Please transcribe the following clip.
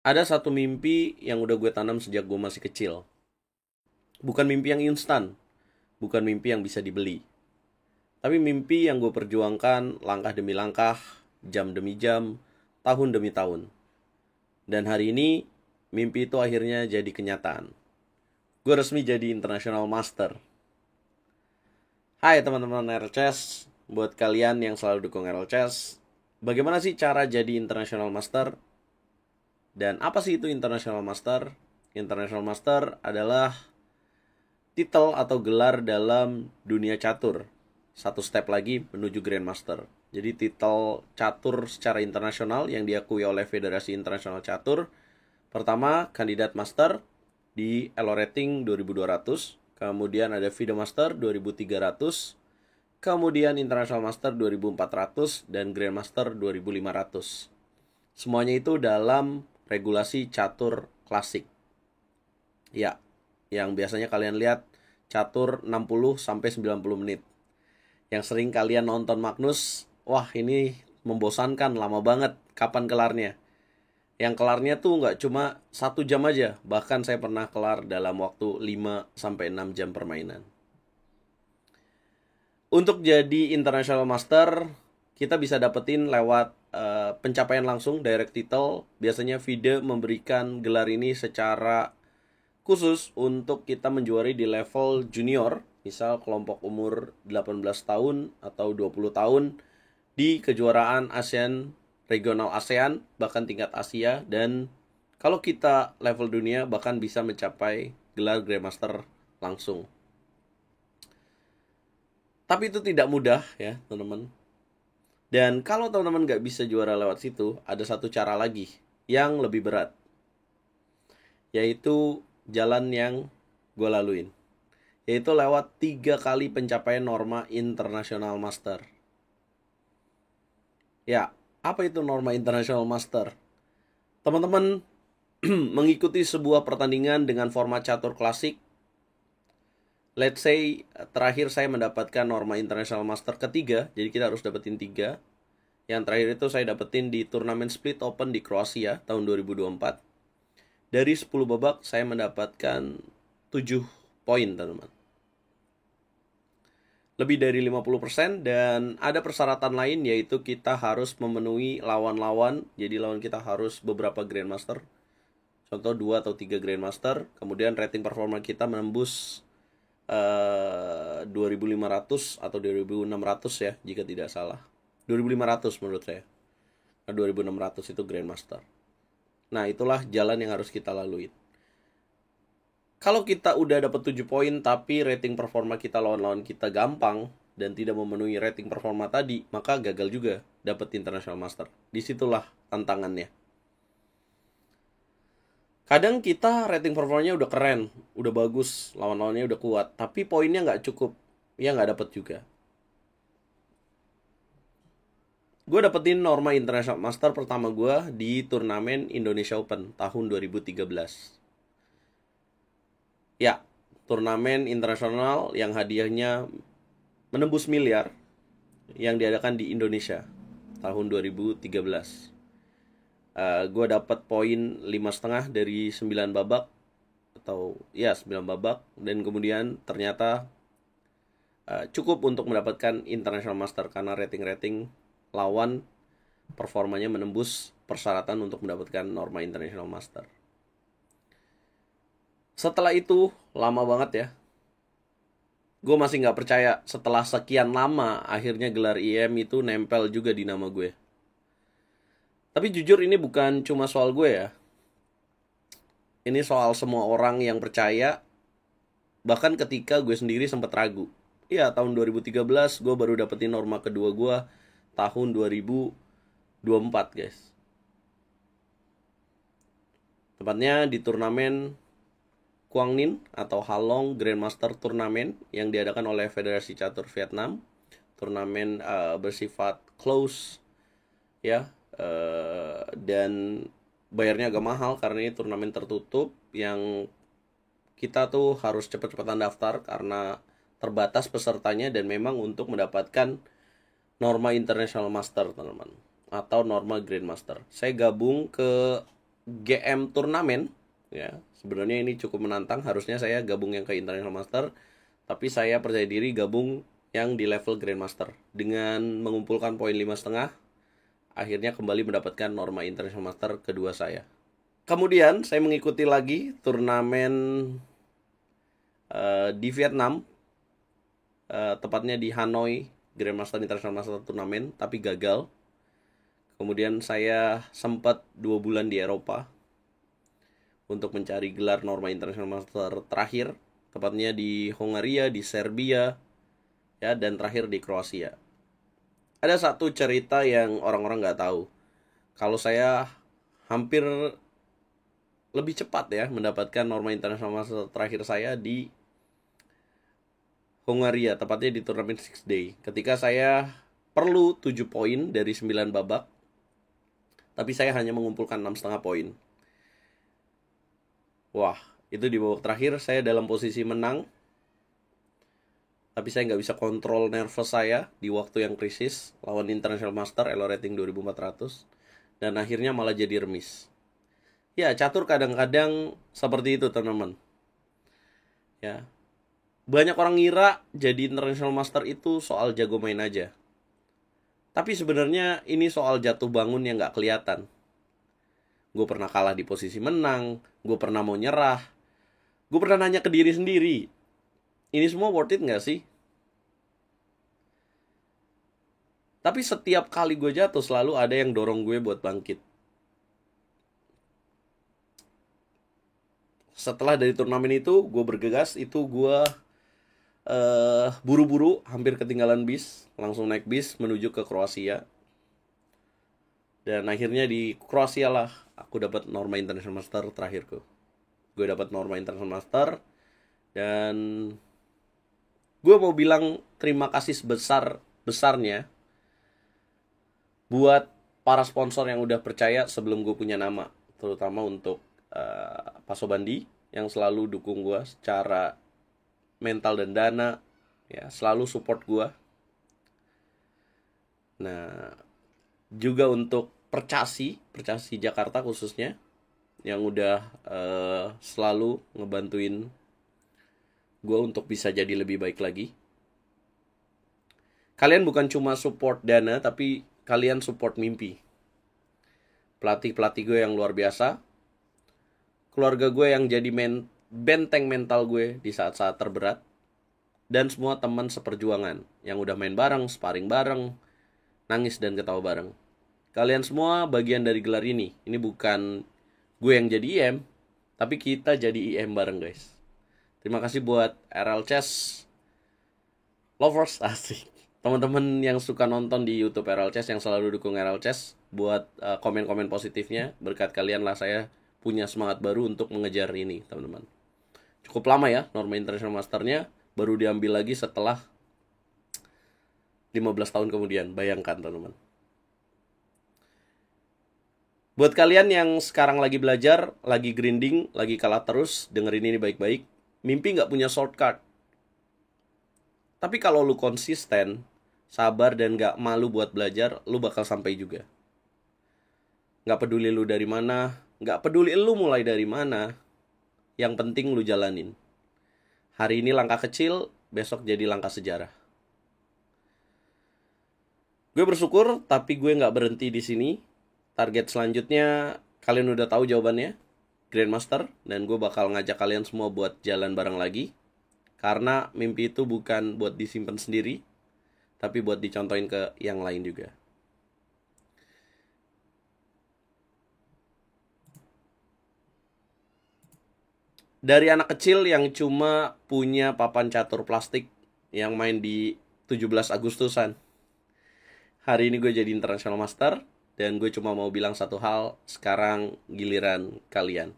Ada satu mimpi yang udah gue tanam sejak gue masih kecil. Bukan mimpi yang instan, bukan mimpi yang bisa dibeli. Tapi mimpi yang gue perjuangkan langkah demi langkah, jam demi jam, tahun demi tahun. Dan hari ini, mimpi itu akhirnya jadi kenyataan. Gue resmi jadi International Master. Hai teman-teman RLCS, buat kalian yang selalu dukung RLCS, bagaimana sih cara jadi International Master? Dan apa sih itu International Master? International Master adalah titel atau gelar dalam dunia catur. Satu step lagi menuju Grandmaster. Jadi titel catur secara internasional yang diakui oleh Federasi Internasional Catur. Pertama, kandidat master di Elo Rating 2200. Kemudian ada FIDE Master 2300. Kemudian International Master 2400 dan Grandmaster 2500. Semuanya itu dalam regulasi catur klasik. Ya, yang biasanya kalian lihat catur 60 sampai 90 menit. Yang sering kalian nonton Magnus, wah ini membosankan, lama banget, kapan kelarnya? Yang kelarnya tuh nggak cuma 1 jam aja, bahkan saya pernah kelar dalam waktu 5 sampai 6 jam permainan. Untuk jadi International Master, kita bisa dapetin lewat pencapaian langsung, direct title. Biasanya FIDE memberikan gelar ini secara khusus untuk kita menjuari di level junior, misal kelompok umur 18 tahun atau 20 tahun di kejuaraan ASEAN, regional ASEAN, bahkan tingkat Asia, dan kalau kita level dunia bahkan bisa mencapai gelar Grandmaster langsung. Tapi itu tidak mudah ya teman-teman. Dan kalau teman-teman nggak bisa juara lewat situ, ada satu cara lagi yang lebih berat, yaitu jalan yang gue laluin, yaitu lewat 3 kali pencapaian norma International Master. Ya, apa itu norma International Master? Teman-teman mengikuti sebuah pertandingan dengan format catur klasik. Let's say terakhir saya mendapatkan norma International Master ketiga, jadi kita harus dapetin 3. Yang terakhir itu saya dapetin di turnamen Split Open di Kroasia tahun 2024. Dari 10 babak saya mendapatkan 7 poin, teman-teman. Lebih dari 50%, dan ada persyaratan lain, yaitu kita harus memenuhi lawan-lawan. Jadi lawan kita harus beberapa Grandmaster, contoh 2 atau 3 Grandmaster. Kemudian rating performa kita menembus 2500 atau 2600 ya, jika tidak salah. 2500 menurut saya. 2600 itu Grandmaster. Nah, itulah jalan yang harus kita lalui. Kalau kita udah dapat 7 poin tapi rating performa kita lawan-lawan kita gampang dan tidak memenuhi rating performa tadi, maka gagal juga dapat International Master. Disitulah tantangannya. Kadang kita rating performanya udah keren, udah bagus, lawan-lawannya udah kuat, tapi poinnya nggak cukup, ya nggak dapet juga. Gue dapetin norma International Master pertama gue di turnamen Indonesia Open tahun 2013. Ya, turnamen internasional yang hadiahnya menembus miliar yang diadakan di Indonesia tahun 2013. Gue dapat poin 5,5 dari 9 babak, atau ya 9 babak, dan kemudian ternyata cukup untuk mendapatkan International Master karena rating-rating lawan performanya menembus persyaratan untuk mendapatkan norma International Master. Setelah itu lama banget ya, gue masih nggak percaya setelah sekian lama akhirnya gelar IM itu nempel juga di nama gue. Tapi jujur ini bukan cuma soal gue ya, ini soal semua orang yang percaya. Bahkan ketika gue sendiri sempat ragu. Iya, tahun 2013 gue baru dapetin norma kedua gue tahun 2024 guys. Tepatnya di turnamen Quang Ninh atau Halong Grandmaster Turnamen yang diadakan oleh Federasi Catur Vietnam. Turnamen bersifat close ya, dan bayarnya agak mahal karena ini turnamen tertutup yang kita tuh harus cepet-cepetan daftar karena terbatas pesertanya, dan memang untuk mendapatkan norma International Master teman-teman, atau norma Grandmaster. Saya gabung ke GM turnamen, ya. Sebenarnya ini cukup menantang, harusnya saya gabung yang ke International Master, tapi saya percaya diri gabung yang di level Grandmaster. Dengan mengumpulkan poin 5,5, akhirnya kembali mendapatkan norma International Master kedua saya. Kemudian saya mengikuti lagi turnamen di Vietnam, tepatnya di Hanoi Grandmaster International Master Turnamen, tapi gagal. Kemudian saya sempat 2 bulan di Eropa untuk mencari gelar norma International Master terakhir, tepatnya di Hongaria, di Serbia, ya, dan terakhir di Kroasia. Ada satu cerita yang orang-orang nggak tahu. Kalau saya hampir lebih cepat ya mendapatkan norma International Master terakhir saya di Hongaria, tepatnya di turnamen 6 day. Ketika saya perlu 7 poin dari 9 babak, tapi saya hanya mengumpulkan 6,5 poin. Wah, itu di babak terakhir saya dalam posisi menang, tapi saya nggak bisa kontrol nervous saya di waktu yang krisis lawan International Master Elo rating 2400, dan akhirnya malah jadi remis. Ya, catur kadang-kadang seperti itu, teman-teman. Ya, banyak orang ngira jadi International Master itu soal jago main aja. Tapi sebenarnya ini soal jatuh bangun yang gak kelihatan. Gue pernah kalah di posisi menang, gue pernah mau nyerah, gue pernah nanya ke diri sendiri, ini semua worth it gak sih? Tapi setiap kali gue jatuh selalu ada yang dorong gue buat bangkit. Setelah dari turnamen itu, gue bergegas, itu gue buru-buru hampir ketinggalan bis, langsung naik bis menuju ke Kroasia. Dan akhirnya di Kroasia lah aku dapat norma International Master terakhirku. Gue dapat norma International Master, dan gue mau bilang terima kasih sebesar-besarnya buat para sponsor yang udah percaya sebelum gue punya nama, terutama untuk Pak Sobandi yang selalu dukung gue secara mental dan dana, ya, selalu support gue. Nah, juga untuk Percasi Jakarta khususnya, yang udah selalu ngebantuin gue untuk bisa jadi lebih baik lagi. Kalian bukan cuma support dana, tapi kalian support mimpi. Pelatih-pelatih gue yang luar biasa, keluarga gue yang jadi benteng mental gue di saat-saat terberat, dan semua teman seperjuangan yang udah main bareng, sparring bareng, nangis dan ketawa bareng. Kalian semua bagian dari gelar ini. Ini bukan gue yang jadi IM, tapi kita jadi IM bareng, guys. Terima kasih buat RL Chess lovers, asik. Teman-teman yang suka nonton di YouTube RL Chess, yang selalu dukung RL Chess, buat komen-komen positifnya. Berkat kalian lah saya punya semangat baru untuk mengejar ini, teman-teman. Cukup lama ya norma International Masternya, baru diambil lagi setelah 15 tahun kemudian. Bayangkan, teman-teman. Buat kalian yang sekarang lagi belajar, lagi grinding, lagi kalah terus, dengerin ini baik-baik. Mimpi gak punya shortcut. Tapi kalau lu konsisten, sabar, dan gak malu buat belajar, lu bakal sampai juga. Gak peduli lu dari mana, gak peduli lu mulai dari mana, yang penting lu jalanin. Hari ini langkah kecil, besok jadi langkah sejarah. Gue bersyukur, tapi gue gak berhenti di sini. Target selanjutnya, kalian udah tahu jawabannya, Grandmaster, dan gue bakal ngajak kalian semua buat jalan bareng lagi. Karena mimpi itu bukan buat disimpan sendiri, tapi buat dicontohin ke yang lain juga. Dari anak kecil yang cuma punya papan catur plastik yang main di 17 Agustusan, hari ini gue jadi International Master, dan gue cuma mau bilang satu hal, sekarang giliran kalian.